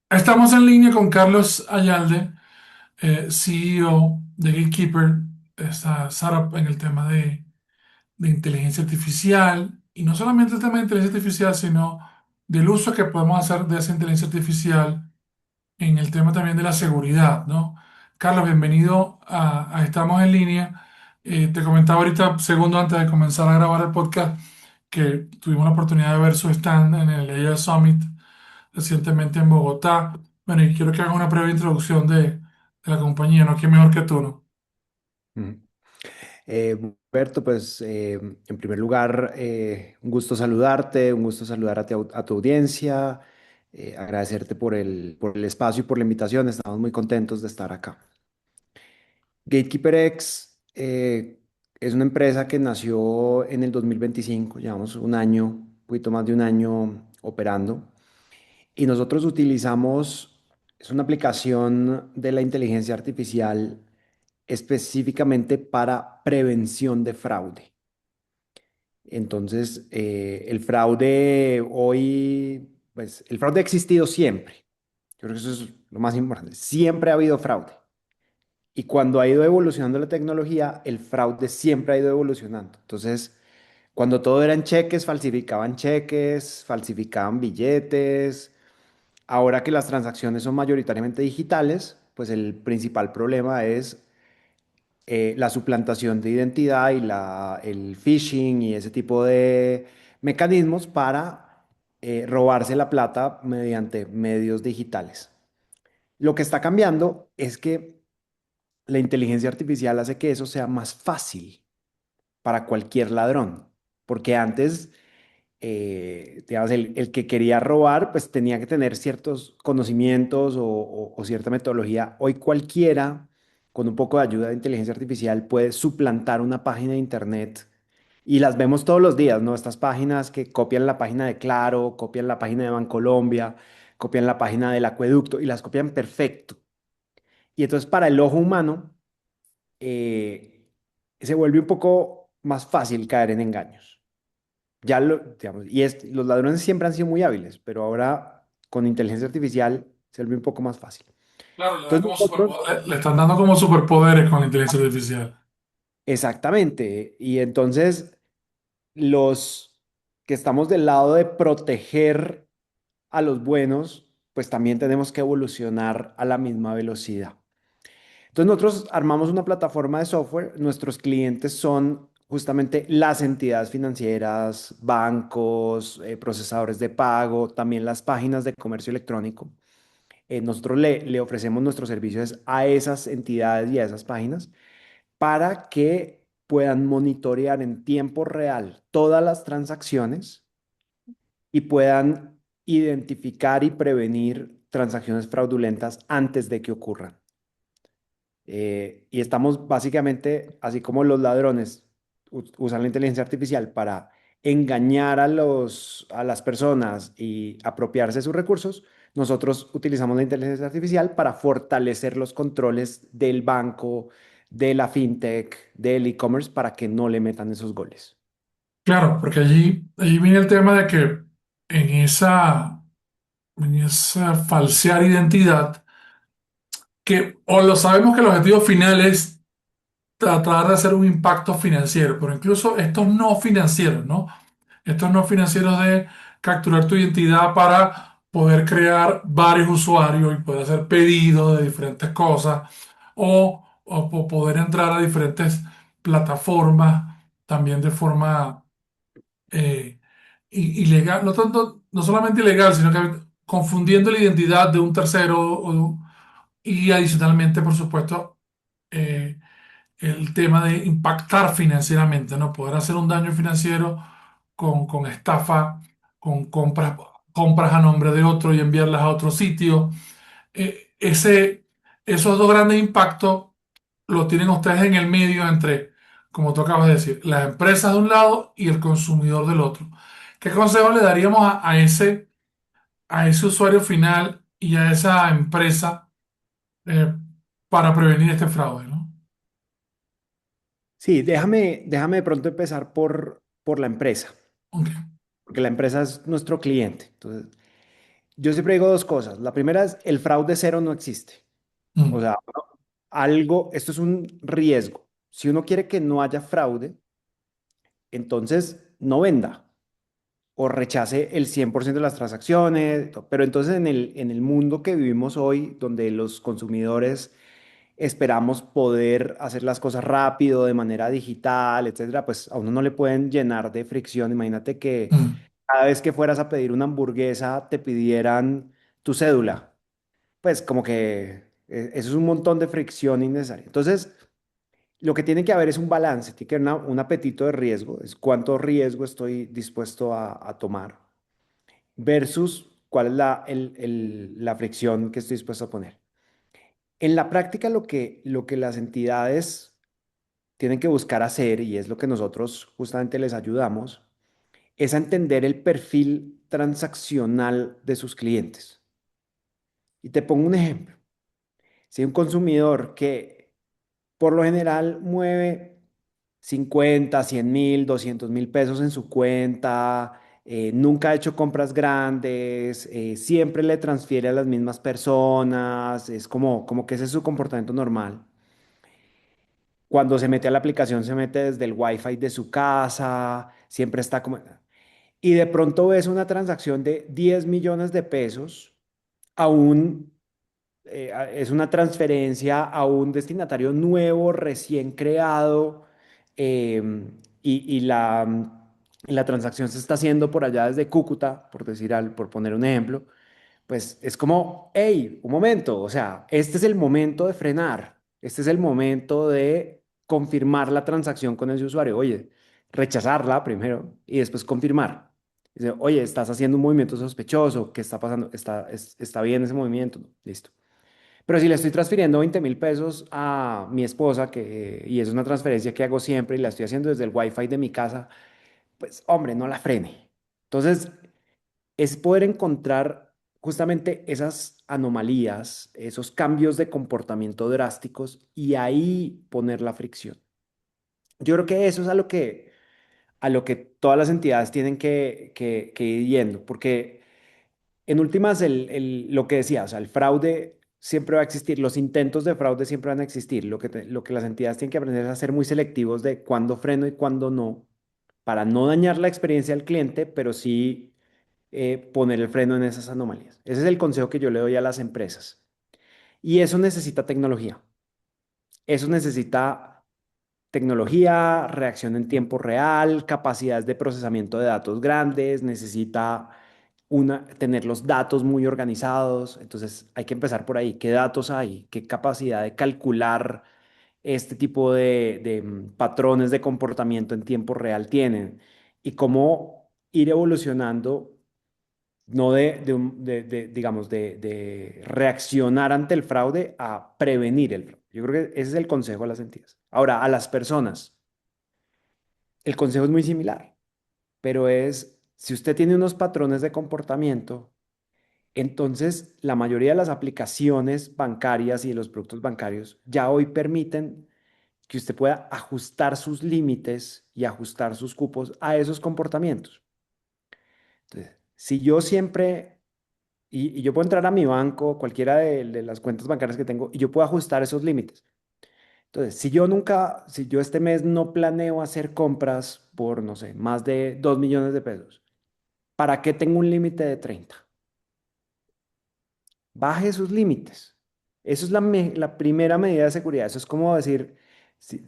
Estamos en línea con Carlos Ayalde, CEO de Gatekeeper, esta startup en el tema de inteligencia artificial. Y no solamente el tema de inteligencia artificial, sino del uso que podemos hacer de esa inteligencia artificial en el tema también de la seguridad, ¿no? Carlos, bienvenido a Estamos en línea. Te comentaba ahorita, segundo antes de comenzar a grabar el podcast, que tuvimos la oportunidad de ver su stand en el AI Summit recientemente en Bogotá. Bueno, y quiero que hagas una breve introducción de la compañía, ¿no? ¿Quién mejor que tú, no? Ujú. Humberto, pues en primer lugar, un gusto saludarte, un gusto saludar a tu audiencia, agradecerte por el espacio y por la invitación. Estamos muy contentos de estar acá. Gatekeeper X es una empresa que nació en el 2025, llevamos un año, un poquito más de un año operando, y nosotros utilizamos, es una aplicación de la inteligencia artificial específicamente para prevención de fraude. Entonces, el fraude hoy, pues el fraude ha existido siempre. Yo creo que eso es lo más importante. Siempre ha habido fraude. Y cuando ha ido evolucionando la tecnología, el fraude siempre ha ido evolucionando. Entonces, cuando todo eran cheques, falsificaban billetes. Ahora que las transacciones son mayoritariamente digitales, pues el principal problema es la suplantación de identidad y el phishing y ese tipo de mecanismos para robarse la plata mediante medios digitales. Lo que está cambiando es que la inteligencia artificial hace que eso sea más fácil para cualquier ladrón, porque antes, digamos, el que quería robar, pues tenía que tener ciertos conocimientos o cierta metodología. Hoy cualquiera, con un poco de ayuda de inteligencia artificial, puede suplantar una página de internet y las vemos todos los días, ¿no? Estas páginas que copian la página de Claro, copian la página de Bancolombia, copian la página del acueducto y las copian perfecto. Y entonces para el ojo humano se vuelve un poco más fácil caer en engaños. Digamos, los ladrones siempre han sido muy hábiles, pero ahora con inteligencia artificial se vuelve un poco más fácil. Claro, le dan Entonces como nosotros, le están dando como superpoderes con la inteligencia artificial. exactamente, y entonces los que estamos del lado de proteger a los buenos, pues también tenemos que evolucionar a la misma velocidad. Entonces nosotros armamos una plataforma de software. Nuestros clientes son justamente las entidades financieras, bancos, procesadores de pago, también las páginas de comercio electrónico. Nosotros le ofrecemos nuestros servicios a esas entidades y a esas páginas para que puedan monitorear en tiempo real todas las transacciones y puedan identificar y prevenir transacciones fraudulentas antes de que ocurran. Y estamos básicamente, así como los ladrones usan la inteligencia artificial para engañar a las personas y apropiarse de sus recursos, nosotros utilizamos la inteligencia artificial para fortalecer los controles del banco, de la fintech, del e-commerce, para que no le metan esos goles. Claro, porque allí viene el tema de que en esa falsear identidad, que o lo sabemos que el objetivo final es tratar de hacer un impacto financiero, pero incluso estos no financieros, ¿no? Estos no financieros de capturar tu identidad para poder crear varios usuarios y poder hacer pedidos de diferentes cosas o poder entrar a diferentes plataformas también de forma ilegal, no tanto, no solamente ilegal, sino que confundiendo la identidad de un tercero y adicionalmente, por supuesto, eh, el tema de impactar financieramente, ¿no? Poder hacer un daño financiero con estafa, con compras a nombre de otro y enviarlas a otro sitio. Esos dos grandes impactos los tienen ustedes en el medio entre, como tú acabas de decir, las empresas de un lado y el consumidor del otro. ¿Qué consejo le daríamos a ese usuario final y a esa empresa eh, para prevenir este fraude, ¿no? Sí, déjame de pronto empezar por la empresa, Ok. porque la empresa es nuestro cliente. Entonces, yo siempre digo dos cosas. La primera es, el fraude cero no existe. O Mm, sea, esto es un riesgo. Si uno quiere que no haya fraude, entonces no venda o rechace el 100% de las transacciones. Pero entonces en el mundo que vivimos hoy, donde los consumidores esperamos poder hacer las cosas rápido, de manera digital, etcétera, pues a uno no le pueden llenar de fricción. Imagínate que mm, cada vez que fueras a pedir una hamburguesa te pidieran tu cédula. Pues como que eso es un montón de fricción innecesaria. Entonces, lo que tiene que haber es un balance, tiene que haber un apetito de riesgo, es cuánto riesgo estoy dispuesto a tomar versus cuál es la fricción que estoy dispuesto a poner. En la práctica, lo que las entidades tienen que buscar hacer, y es lo que nosotros justamente les ayudamos, es a entender el perfil transaccional de sus clientes. Y te pongo un ejemplo. Si hay un consumidor que por lo general mueve 50, 100.000, 200.000 pesos en su cuenta, nunca ha hecho compras grandes, siempre le transfiere a las mismas personas, es como que ese es su comportamiento normal. Cuando se mete a la aplicación, se mete desde el wifi de su casa, siempre está como... Y de pronto ves una transacción de 10 millones de pesos a es una transferencia a un destinatario nuevo, recién creado, y la transacción se está haciendo por allá desde Cúcuta, por poner un ejemplo. Pues es como, hey, un momento, o sea, este es el momento de frenar, este es el momento de confirmar la transacción con ese usuario. Oye, rechazarla primero y después confirmar. Dice, oye, estás haciendo un movimiento sospechoso, ¿qué está pasando? ¿Está bien ese movimiento? No, listo. Pero si le estoy transfiriendo 20.000 pesos a mi esposa, y es una transferencia que hago siempre y la estoy haciendo desde el wifi de mi casa, pues hombre, no la frene. Entonces, es poder encontrar justamente esas anomalías, esos cambios de comportamiento drásticos y ahí poner la fricción. Yo creo que eso es a lo que todas las entidades tienen que ir yendo, porque en últimas, lo que decía, o sea, el fraude siempre va a existir, los intentos de fraude siempre van a existir. Lo que las entidades tienen que aprender es a ser muy selectivos de cuándo freno y cuándo no, para no dañar la experiencia del cliente, pero sí poner el freno en esas anomalías. Ese es el consejo que yo le doy a las empresas. Y eso necesita tecnología. Eso necesita tecnología, reacción en tiempo real, capacidades de procesamiento de datos grandes, necesita tener los datos muy organizados. Entonces hay que empezar por ahí. ¿Qué datos hay? ¿Qué capacidad de calcular este tipo de patrones de comportamiento en tiempo real tienen? Y cómo ir evolucionando, no digamos, de reaccionar ante el fraude a prevenir el fraude. Yo creo que ese es el consejo a las entidades. Ahora, a las personas, el consejo es muy similar, pero si usted tiene unos patrones de comportamiento, entonces la mayoría de las aplicaciones bancarias y de los productos bancarios ya hoy permiten que usted pueda ajustar sus límites y ajustar sus cupos a esos comportamientos. Entonces, si yo siempre y yo puedo entrar a mi banco, cualquiera de las cuentas bancarias que tengo, y yo puedo ajustar esos límites. Entonces, si yo este mes no planeo hacer compras por, no sé, más de 2 millones de pesos, ¿para qué tengo un límite de 30? Baje sus límites. Eso es la primera medida de seguridad. Eso es como decir,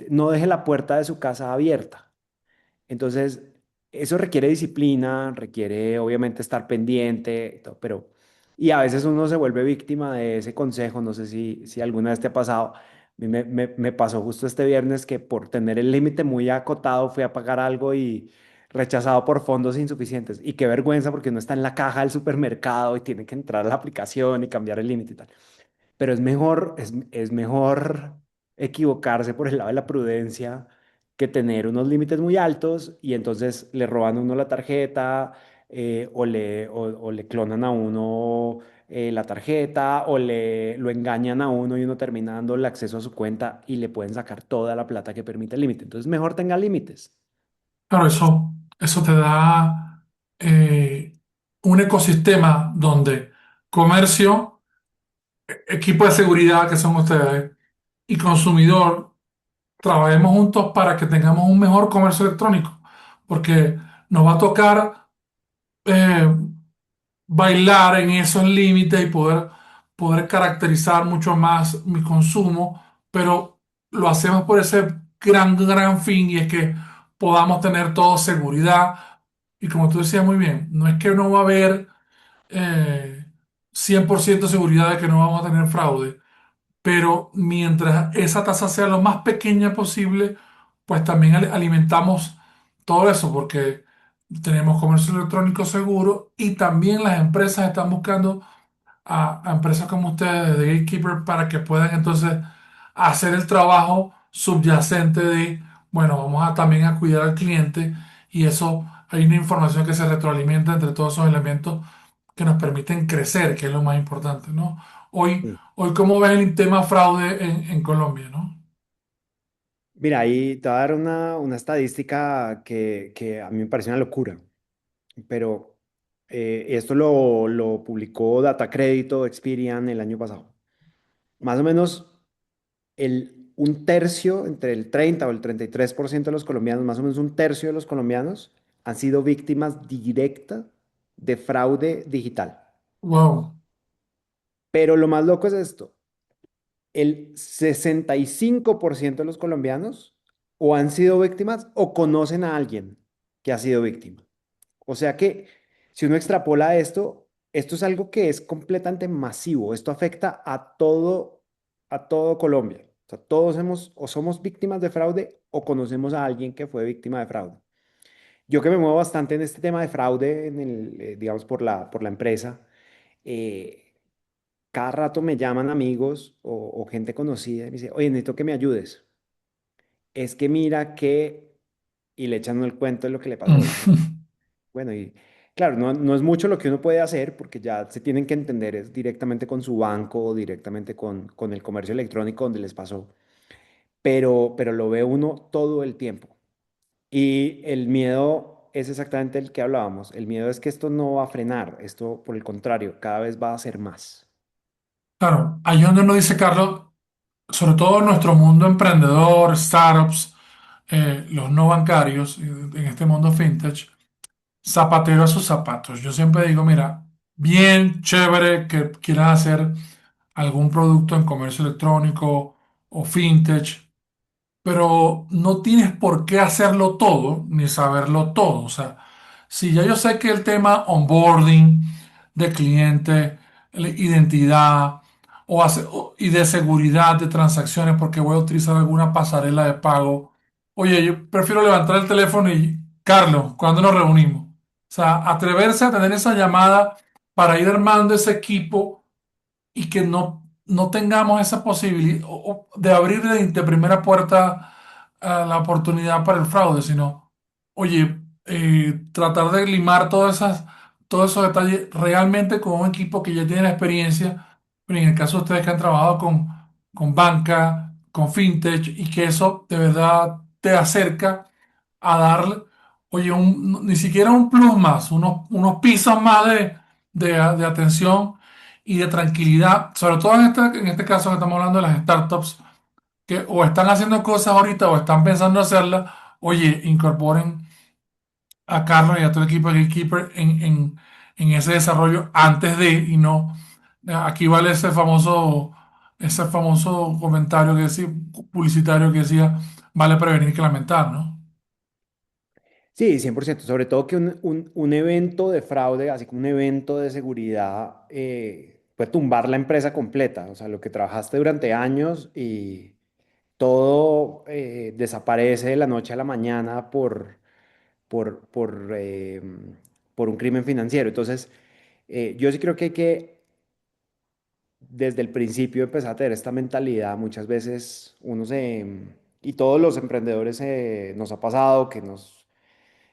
no deje la puerta de su casa abierta. Entonces, eso requiere disciplina, requiere obviamente estar pendiente, y todo, y a veces uno se vuelve víctima de ese consejo, no sé si alguna vez te ha pasado. A mí me pasó justo este viernes que por tener el límite muy acotado fui a pagar algo y rechazado por fondos insuficientes. Y qué vergüenza porque uno está en la caja del supermercado y tiene que entrar a la aplicación y cambiar el límite y tal. Pero es mejor equivocarse por el lado de la prudencia que tener unos límites muy altos y entonces le roban a uno la tarjeta, o le clonan a uno la tarjeta, o lo engañan a uno y uno termina dando el acceso a su cuenta y le pueden sacar toda la plata que permite el límite. Entonces mejor tenga límites. Claro, eso te da un ecosistema donde comercio, equipo de seguridad que son ustedes y consumidor, trabajemos juntos para que tengamos un mejor comercio electrónico, porque nos va a tocar eh, bailar en esos límites y poder caracterizar mucho más mi consumo, pero lo hacemos por ese gran fin y es que podamos tener todo seguridad. Y como tú decías muy bien, no es que no va a haber eh, 100% seguridad de que no vamos a tener fraude, pero mientras esa tasa sea lo más pequeña posible, pues también alimentamos todo eso, porque tenemos comercio electrónico seguro y también las empresas están buscando a empresas como ustedes de Gatekeeper para que puedan entonces hacer el trabajo subyacente de, bueno, vamos a también a cuidar al cliente y eso hay una información que se retroalimenta entre todos esos elementos que nos permiten crecer, que es lo más importante, ¿no? Sí. Hoy ¿cómo ves el tema fraude en Colombia, ¿no? Mira, ahí te voy a dar una estadística que a mí me parece una locura, pero esto lo publicó Data Crédito Experian el año pasado. Más o menos un tercio, entre el 30 o el 33% de los colombianos, más o menos un tercio de los colombianos han sido víctimas directas de fraude digital. Wow, Pero lo más loco es esto, el 65% de los colombianos o han sido víctimas o conocen a alguien que ha sido víctima. O sea que si uno extrapola esto, esto es algo que es completamente masivo. Esto afecta a todo Colombia. O sea, todos hemos o somos víctimas de fraude o conocemos a alguien que fue víctima de fraude. Yo que me muevo bastante en este tema de fraude, digamos, por la empresa, eh, cada rato me llaman amigos o gente conocida y me dice, oye, necesito que me ayudes. Es que mira que... Y le echan el cuento de lo que le pasó. Y uno, bueno, y claro, no es mucho lo que uno puede hacer porque ya se tienen que entender es directamente con su banco o directamente con el comercio electrónico donde les pasó. Pero lo ve uno todo el tiempo. Y el miedo es exactamente el que hablábamos. El miedo es que esto no va a frenar. Esto, por el contrario, cada vez va a ser más. claro, ahí donde uno dice, Carlos, sobre todo en nuestro mundo emprendedor, startups, los no bancarios, en este mundo fintech, zapatero a sus zapatos. Yo siempre digo, mira, bien chévere que quieras hacer algún producto en comercio electrónico o fintech, pero no tienes por qué hacerlo todo ni saberlo todo. O sea, si ya yo sé que el tema onboarding de cliente, identidad y de seguridad de transacciones, porque voy a utilizar alguna pasarela de pago, oye, yo prefiero levantar el teléfono y, Carlos, ¿cuándo nos reunimos? O sea, atreverse a tener esa llamada para ir armando ese equipo y que no tengamos esa posibilidad de abrir de primera puerta la oportunidad para el fraude, sino, oye, tratar de limar todos esos detalles realmente con un equipo que ya tiene la experiencia, pero en el caso de ustedes que han trabajado con banca, con fintech, y que eso de verdad te acerca a darle, oye, ni siquiera un plus más, unos pisos más de atención y de tranquilidad, sobre todo en este caso que estamos hablando de las startups, que o están haciendo cosas ahorita o están pensando hacerlas, oye, incorporen a Carlos y a todo el equipo de Gatekeeper en ese desarrollo antes de, y no, aquí vale ese famoso comentario que decía, publicitario que decía, vale prevenir que lamentar, ¿no? Sí, 100%. Sobre todo que un evento de fraude, así como un evento de seguridad, puede tumbar la empresa completa. O sea, lo que trabajaste durante años y todo desaparece de la noche a la mañana por, por, eh, por un crimen financiero. Entonces, yo sí creo que hay que, desde el principio, empezar a tener esta mentalidad. Muchas veces y todos los emprendedores nos ha pasado que nos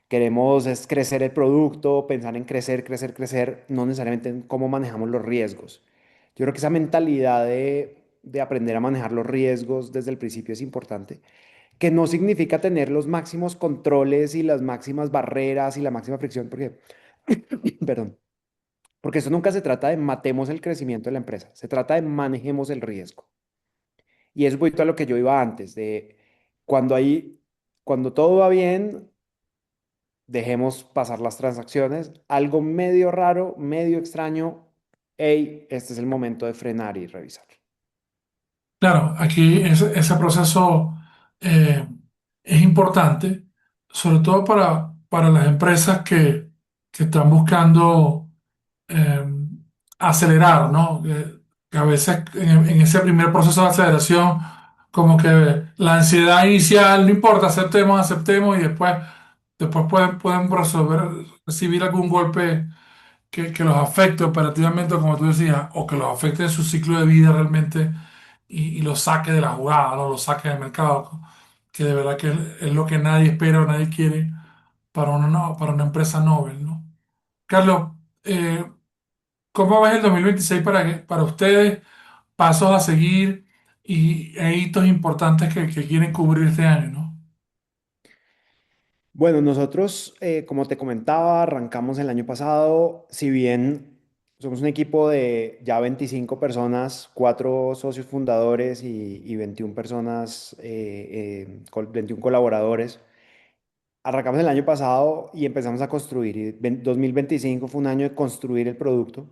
queremos es crecer el producto, pensar en crecer, crecer, crecer, no necesariamente en cómo manejamos los riesgos. Yo creo que esa mentalidad de aprender a manejar los riesgos desde el principio es importante, que no significa tener los máximos controles y las máximas barreras y la máxima fricción, porque, perdón, Porque eso nunca se trata de matemos el crecimiento de la empresa, se trata de manejemos el riesgo. Y es un poquito a lo que yo iba antes, de cuando hay, cuando todo va bien, dejemos pasar las transacciones. Algo medio raro, medio extraño, hey, este es el momento de frenar y revisar. Claro, aquí ese proceso eh, es importante, sobre todo para las empresas que están buscando eh, acelerar, ¿no? Que a veces en ese primer proceso de aceleración, como que la ansiedad inicial, no importa, aceptemos, aceptemos y después pueden recibir algún golpe que los afecte operativamente, como tú decías, o que los afecte en su ciclo de vida realmente y los saque de la jugada, ¿no? Los saque del mercado, que de verdad que es lo que nadie espera o nadie quiere para una, para una empresa Nobel, ¿no? Carlos, eh, ¿cómo ves el 2026 para ustedes? Pasos a seguir e hitos importantes que quieren cubrir este año, ¿no? Bueno, nosotros, como te comentaba, arrancamos el año pasado, si bien somos un equipo de ya 25 personas, 4 socios fundadores y 21 personas, 21 colaboradores. Arrancamos el año pasado y empezamos a construir. 2025 fue un año de construir el producto.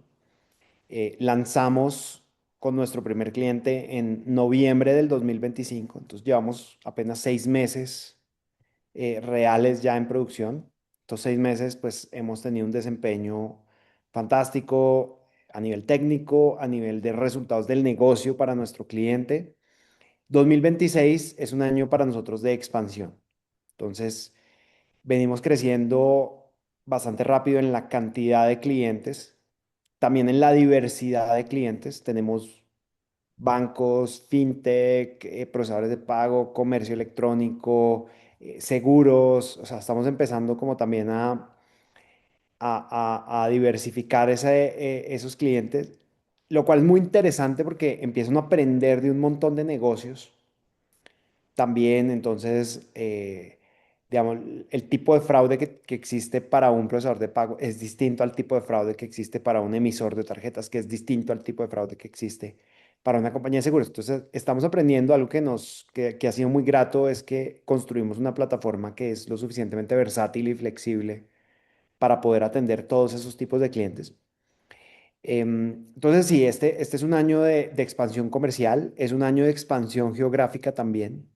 Lanzamos con nuestro primer cliente en noviembre del 2025. Entonces llevamos apenas 6 meses reales ya en producción. Estos 6 meses pues hemos tenido un desempeño fantástico a nivel técnico, a nivel de resultados del negocio para nuestro cliente. 2026 es un año para nosotros de expansión. Entonces, venimos creciendo bastante rápido en la cantidad de clientes, también en la diversidad de clientes. Tenemos bancos, fintech, procesadores de pago, comercio electrónico, seguros. O sea, estamos empezando como también a diversificar esos clientes, lo cual es muy interesante porque empiezan a aprender de un montón de negocios también. Entonces, digamos, el tipo de fraude que existe para un procesador de pago es distinto al tipo de fraude que existe para un emisor de tarjetas, que es distinto al tipo de fraude que existe para una compañía de seguros. Entonces, estamos aprendiendo algo que ha sido muy grato, es que construimos una plataforma que es lo suficientemente versátil y flexible para poder atender todos esos tipos de clientes. Entonces, sí, este es un año de expansión comercial, es un año de expansión geográfica también.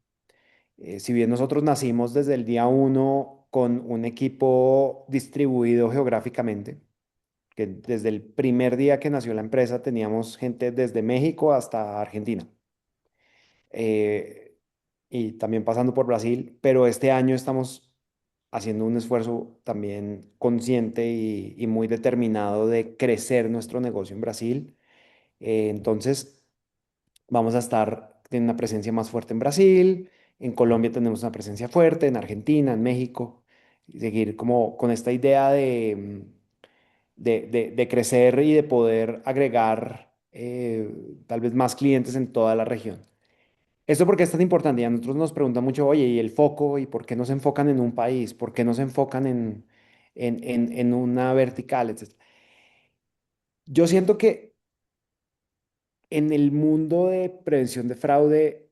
Si bien nosotros nacimos desde el día uno con un equipo distribuido geográficamente, que desde el primer día que nació la empresa teníamos gente desde México hasta Argentina, eh, y también pasando por Brasil, pero este año estamos haciendo un esfuerzo también consciente y muy determinado de crecer nuestro negocio en Brasil. Entonces, vamos a estar teniendo una presencia más fuerte en Brasil, en Colombia tenemos una presencia fuerte, en Argentina, en México, y seguir como con esta idea de crecer y de poder agregar tal vez más clientes en toda la región. Esto porque es tan importante y a nosotros nos preguntan mucho, oye, ¿y el foco? ¿Y por qué no se enfocan en un país? ¿Por qué no se enfocan en una vertical, etcétera? Yo siento que en el mundo de prevención de fraude,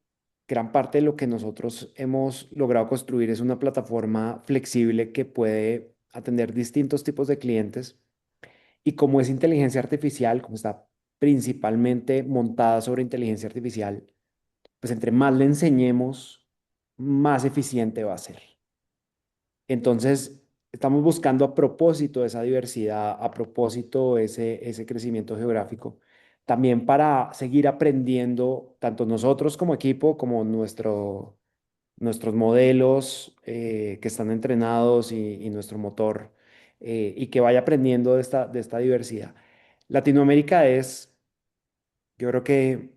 gran parte de lo que nosotros hemos logrado construir es una plataforma flexible que puede atender distintos tipos de clientes. Y como es inteligencia artificial, como está principalmente montada sobre inteligencia artificial, pues entre más le enseñemos, más eficiente va a ser. Entonces, estamos buscando a propósito esa diversidad, a propósito ese crecimiento geográfico, también para seguir aprendiendo, tanto nosotros como equipo, como nuestros modelos que están entrenados y nuestro motor, y que vaya aprendiendo de esta diversidad. Latinoamérica es, yo creo que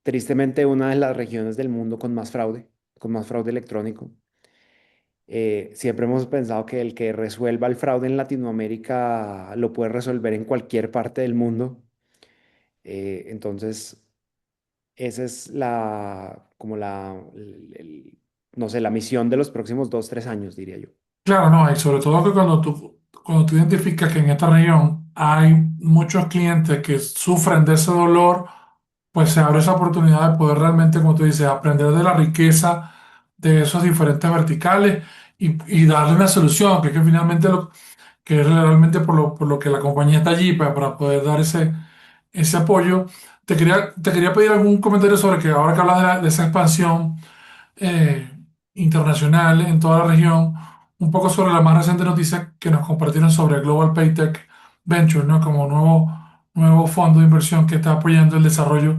tristemente, una de las regiones del mundo con más fraude electrónico. Siempre hemos pensado que el que resuelva el fraude en Latinoamérica lo puede resolver en cualquier parte del mundo. Entonces, esa es como no sé, la misión de los próximos 2, 3 años, diría yo. Claro, no, y sobre todo que cuando tú identificas que en esta región hay muchos clientes que sufren de ese dolor, pues se abre esa oportunidad de poder realmente, como tú dices, aprender de la riqueza de esos diferentes verticales y darle una solución, que es que finalmente lo que es realmente por lo que la compañía está allí para poder dar ese apoyo. Te quería pedir algún comentario sobre que ahora que hablas de esa expansión eh, internacional en toda la región, un poco sobre la más reciente noticia que nos compartieron sobre Global Paytech Ventures, ¿no? Como nuevo fondo de inversión que está apoyando el desarrollo.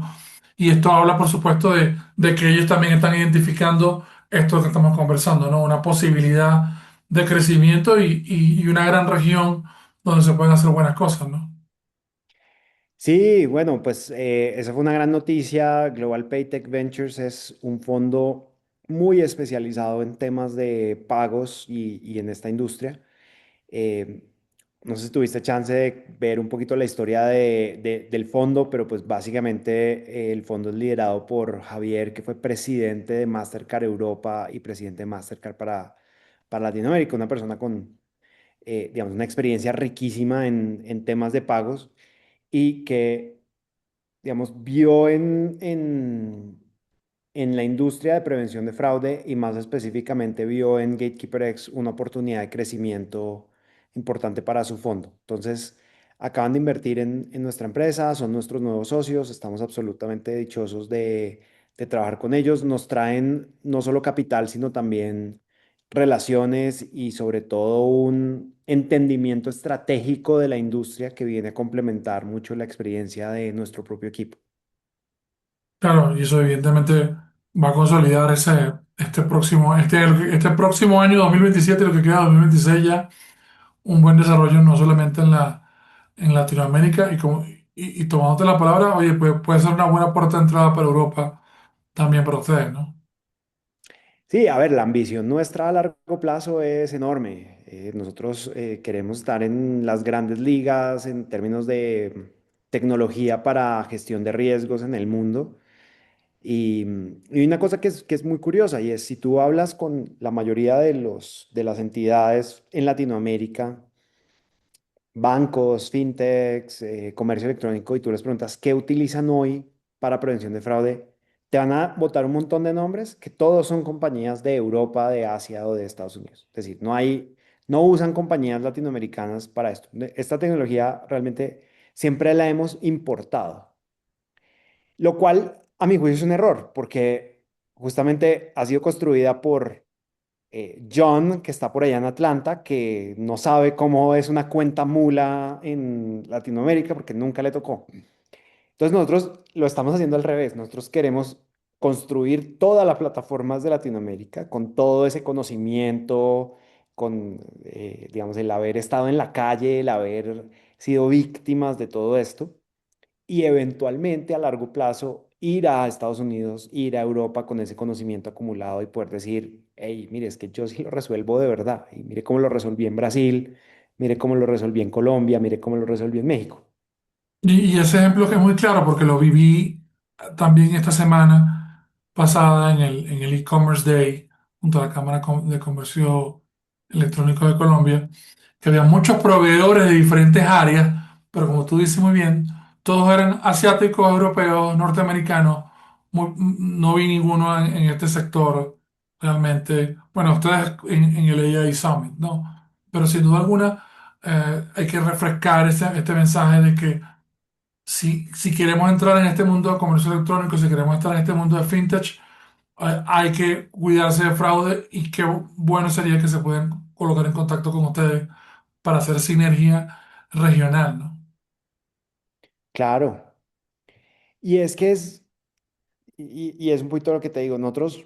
Y esto habla, por supuesto, de que ellos también están identificando esto que estamos conversando, ¿no? Una posibilidad de crecimiento y una gran región donde se pueden hacer buenas cosas, ¿no? Sí, bueno, pues esa fue una gran noticia. Global Paytech Ventures es un fondo muy especializado en temas de pagos y en esta industria. Eh, no sé si tuviste chance de ver un poquito la historia del fondo, pero pues básicamente el fondo es liderado por Javier, que fue presidente de Mastercard Europa y presidente de Mastercard para Latinoamérica, una persona con, digamos, una experiencia riquísima en temas de pagos y que, digamos, vio en la industria de prevención de fraude y más específicamente vio en Gatekeeper X una oportunidad de crecimiento importante para su fondo. Entonces, acaban de invertir en nuestra empresa, son nuestros nuevos socios, estamos absolutamente dichosos de trabajar con ellos. Nos traen no solo capital, sino también relaciones y sobre todo un entendimiento estratégico de la industria que viene a complementar mucho la experiencia de nuestro propio equipo. Claro, y eso evidentemente va a consolidar este próximo año 2027, lo que queda de 2026 ya, un buen desarrollo no solamente en Latinoamérica y tomándote la palabra, oye, pues puede ser una buena puerta de entrada para Europa también para ustedes, ¿no? Sí, a ver, la ambición nuestra a largo plazo es enorme. Nosotros queremos estar en las grandes ligas en términos de tecnología para gestión de riesgos en el mundo. Y una cosa que es muy curiosa y es si tú hablas con la mayoría de las entidades en Latinoamérica, bancos, fintechs, comercio electrónico, y tú les preguntas qué utilizan hoy para prevención de fraude, te van a botar un montón de nombres que todos son compañías de Europa, de Asia o de Estados Unidos. Es decir, no usan compañías latinoamericanas para esto. Esta tecnología realmente siempre la hemos importado, lo cual a mi juicio es un error, porque justamente ha sido construida por John, que está por allá en Atlanta, que no sabe cómo es una cuenta mula en Latinoamérica porque nunca le tocó. Entonces nosotros lo estamos haciendo al revés. Nosotros queremos construir todas las plataformas de Latinoamérica con todo ese conocimiento, con, digamos, el haber estado en la calle, el haber sido víctimas de todo esto y eventualmente a largo plazo ir a Estados Unidos, ir a Europa con ese conocimiento acumulado y poder decir, hey, mire, es que yo sí lo resuelvo de verdad. Y mire cómo lo resolví en Brasil, mire cómo lo resolví en Colombia, mire cómo lo resolví en México. Y ese ejemplo que es muy claro porque lo viví también esta semana pasada en el e-commerce day junto a la de Comercio Electrónico de Colombia, que había muchos proveedores de diferentes áreas, pero como tú dices muy bien, todos eran asiáticos, europeos, norteamericanos. No vi ninguno en este sector realmente. Bueno, ustedes en el AI Summit, ¿no? Pero sin duda alguna hay que refrescar este mensaje de que si queremos entrar en este mundo de comercio electrónico, si queremos estar en este mundo de fintech, hay que cuidarse de fraude y qué bueno sería que se puedan colocar en contacto con ustedes para hacer sinergia regional, ¿no? Claro. Y es que y es un poquito lo que te digo, nosotros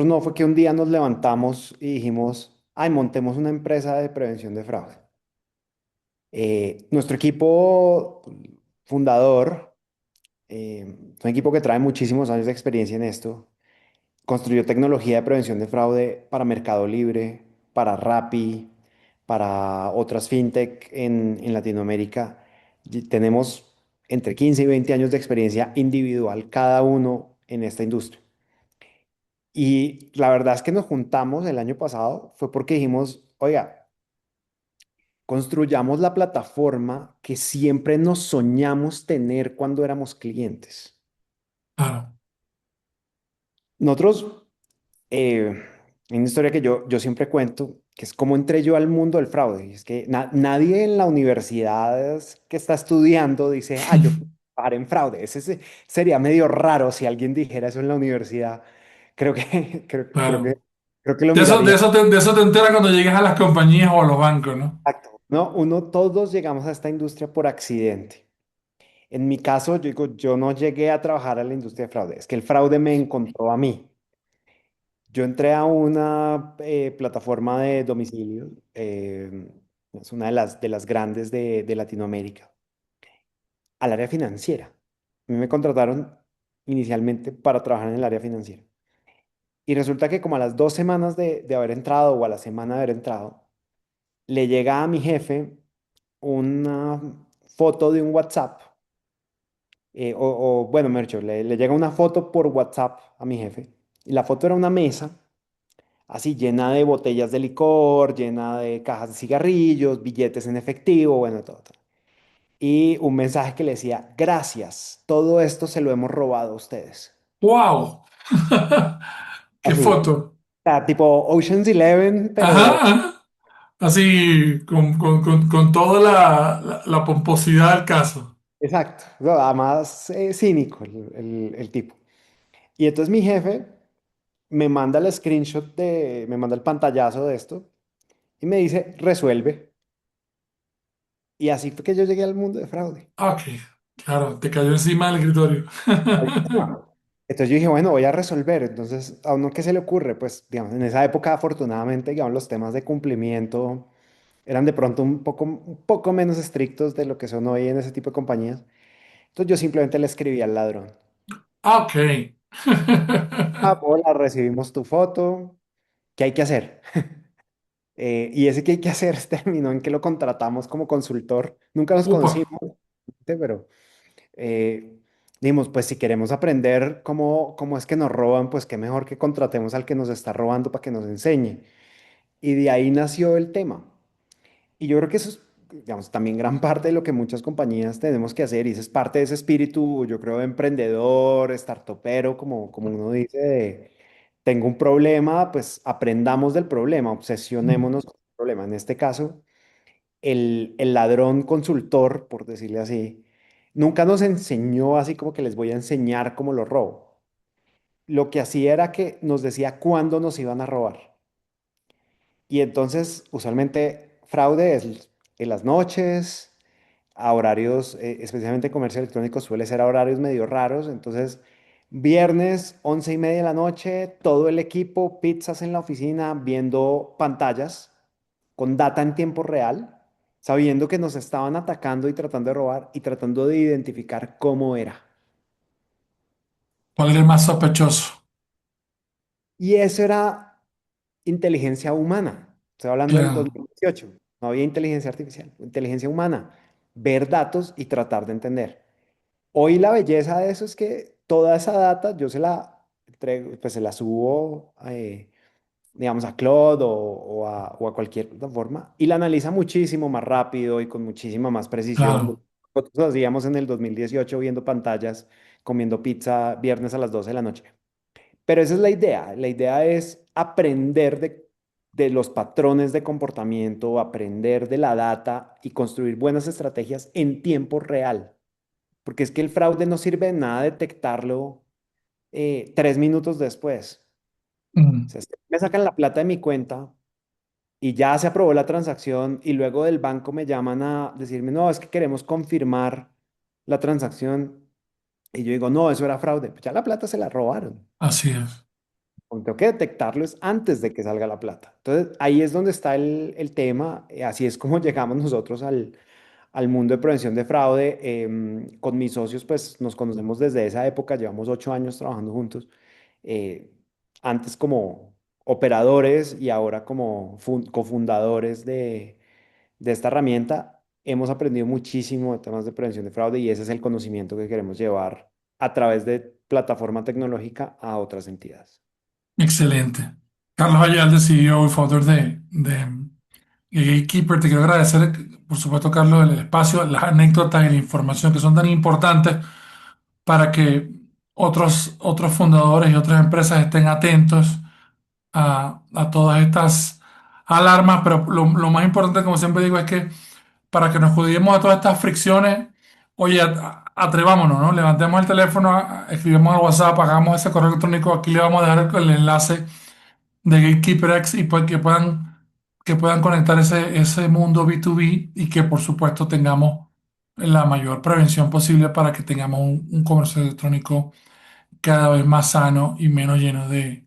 no fue que un día nos levantamos y dijimos, ay, montemos una empresa de prevención de fraude. Nuestro equipo fundador, es un equipo que trae muchísimos años de experiencia en esto. Construyó tecnología de prevención de fraude para Mercado Libre, para Rappi, para otras fintech en Latinoamérica. Y tenemos entre 15 y 20 años de experiencia individual cada uno en esta industria. Y la verdad es que nos juntamos el año pasado fue porque dijimos, oiga, construyamos la plataforma que siempre nos soñamos tener cuando éramos clientes. Claro, Nosotros, hay una historia que yo siempre cuento, que es cómo entré yo al mundo del fraude. Y es que nadie en la universidad que está estudiando dice, ah, yo quiero trabajar en fraude. Sería medio raro si alguien dijera eso en la universidad. Creo que, claro. creo que lo De eso, de miraría. eso te, de eso te enteras cuando llegas a las compañías o a los bancos, ¿no? Exacto. No, todos llegamos a esta industria por accidente. En mi caso, yo digo, yo no llegué a trabajar a la industria de fraude, es que el fraude me encontró a mí. Yo entré a una plataforma de domicilio, es una de las grandes de Latinoamérica, al área financiera. A mí me contrataron inicialmente para trabajar en el área financiera. Y resulta que como a las 2 semanas de haber entrado o a la semana de haber entrado, le llega a mi jefe una foto de un WhatsApp, bueno, Mercho, le llega una foto por WhatsApp a mi jefe. Y la foto era una mesa así llena de botellas de licor, llena de cajas de cigarrillos, billetes en efectivo, bueno, todo, todo. Y un mensaje que le decía, gracias, todo esto se lo hemos robado a ustedes. ¡Wow! ¡Qué Así, foto! tipo Ocean's Eleven, Ajá, pero ajá. Así, con toda la pomposidad del caso. exacto, no, además cínico el tipo. Y entonces mi jefe me manda el screenshot me manda el pantallazo de esto y me dice, resuelve. Y así fue que yo llegué al mundo de fraude. Ok, claro, te cayó encima del escritorio. Al tema. Entonces yo dije, bueno, voy a resolver. Entonces, ¿a uno qué se le ocurre? Pues, digamos, en esa época, afortunadamente, digamos, los temas de cumplimiento eran de pronto un poco menos estrictos de lo que son hoy en ese tipo de compañías. Entonces yo simplemente le escribí al ladrón. Ok. Ah, hola, recibimos tu foto. ¿Qué hay que hacer? Y ese que hay que hacer terminó en que lo contratamos como consultor. Nunca nos Upa, conocimos, pero eh, dijimos, pues si queremos aprender cómo es que nos roban, pues qué mejor que contratemos al que nos está robando para que nos enseñe. Y de ahí nació el tema. Y yo creo que eso es, digamos, también gran parte de lo que muchas compañías tenemos que hacer, y eso es parte de ese espíritu, yo creo, de emprendedor, startupero, como uno dice, de tengo un problema, pues aprendamos del problema, obsesionémonos con el problema. En este caso, el ladrón consultor, por decirle así, nunca nos enseñó así como que les voy a enseñar cómo lo robo. Lo que hacía era que nos decía cuándo nos iban a robar. Y entonces, usualmente, fraude es en las noches, a horarios, especialmente comercio electrónico, suele ser a horarios medio raros. Entonces, viernes, 11:30 de la noche, todo el equipo, pizzas en la oficina, viendo pantallas con data en tiempo real, sabiendo que nos estaban atacando y tratando de robar y tratando de identificar cómo era. ¿cuál era el más sospechoso? Y eso era inteligencia humana. Estoy hablando del Claro, 2018. No había inteligencia artificial, inteligencia humana. Ver datos y tratar de entender. Hoy la belleza de eso es que toda esa data yo se la entrego, pues se la subo, digamos, a Claude o a cualquier plataforma y la analiza muchísimo más rápido y con muchísima más precisión. claro. Nosotros hacíamos en el 2018 viendo pantallas, comiendo pizza viernes a las 12 de la noche. Pero esa es la idea. La idea es aprender de los patrones de comportamiento, aprender de la data y construir buenas estrategias en tiempo real. Porque es que el fraude no sirve de nada detectarlo 3 minutos después. O Mm, sea, si me sacan la plata de mi cuenta y ya se aprobó la transacción y luego del banco me llaman a decirme, no, es que queremos confirmar la transacción. Y yo digo, no, eso era fraude. Pues ya la plata se la robaron. así es. Tengo que detectarlo es antes de que salga la plata. Entonces, ahí es donde está el tema. Así es como llegamos nosotros al mundo de prevención de fraude. Con mis socios, pues nos conocemos desde esa época, llevamos 8 años trabajando juntos. eh, Antes como operadores y ahora como cofundadores de esta herramienta. Hemos aprendido muchísimo de temas de prevención de fraude y ese es el conocimiento que queremos llevar a través de plataforma tecnológica a otras entidades. Excelente. Carlos Ayalde, CEO y founder de Gatekeeper, te quiero agradecer, por supuesto, Carlos, el espacio, las anécdotas y la información que son tan importantes para que otros fundadores y otras empresas estén atentos a todas estas alarmas, pero lo más importante, como siempre digo, es que para que nos cuidemos a todas estas fricciones, oye, atrevámonos, ¿no? Levantemos el teléfono, escribimos al WhatsApp, hagamos ese correo electrónico, aquí le vamos a dejar el enlace de Gatekeeper X y pues que puedan conectar ese mundo B2B y que por supuesto tengamos la mayor prevención posible para que tengamos un comercio electrónico cada vez más sano y menos lleno de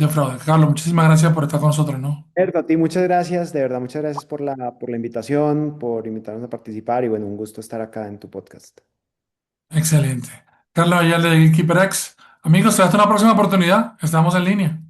fraude. Carlos, muchísimas gracias por estar con nosotros, ¿no? Alberto, a ti muchas gracias, de verdad, muchas gracias por la invitación, por invitarnos a participar y bueno, un gusto estar acá en tu podcast. Excelente. Carlos Ayala de Gatekeeper X. Amigos, hasta una próxima oportunidad. Estamos en línea.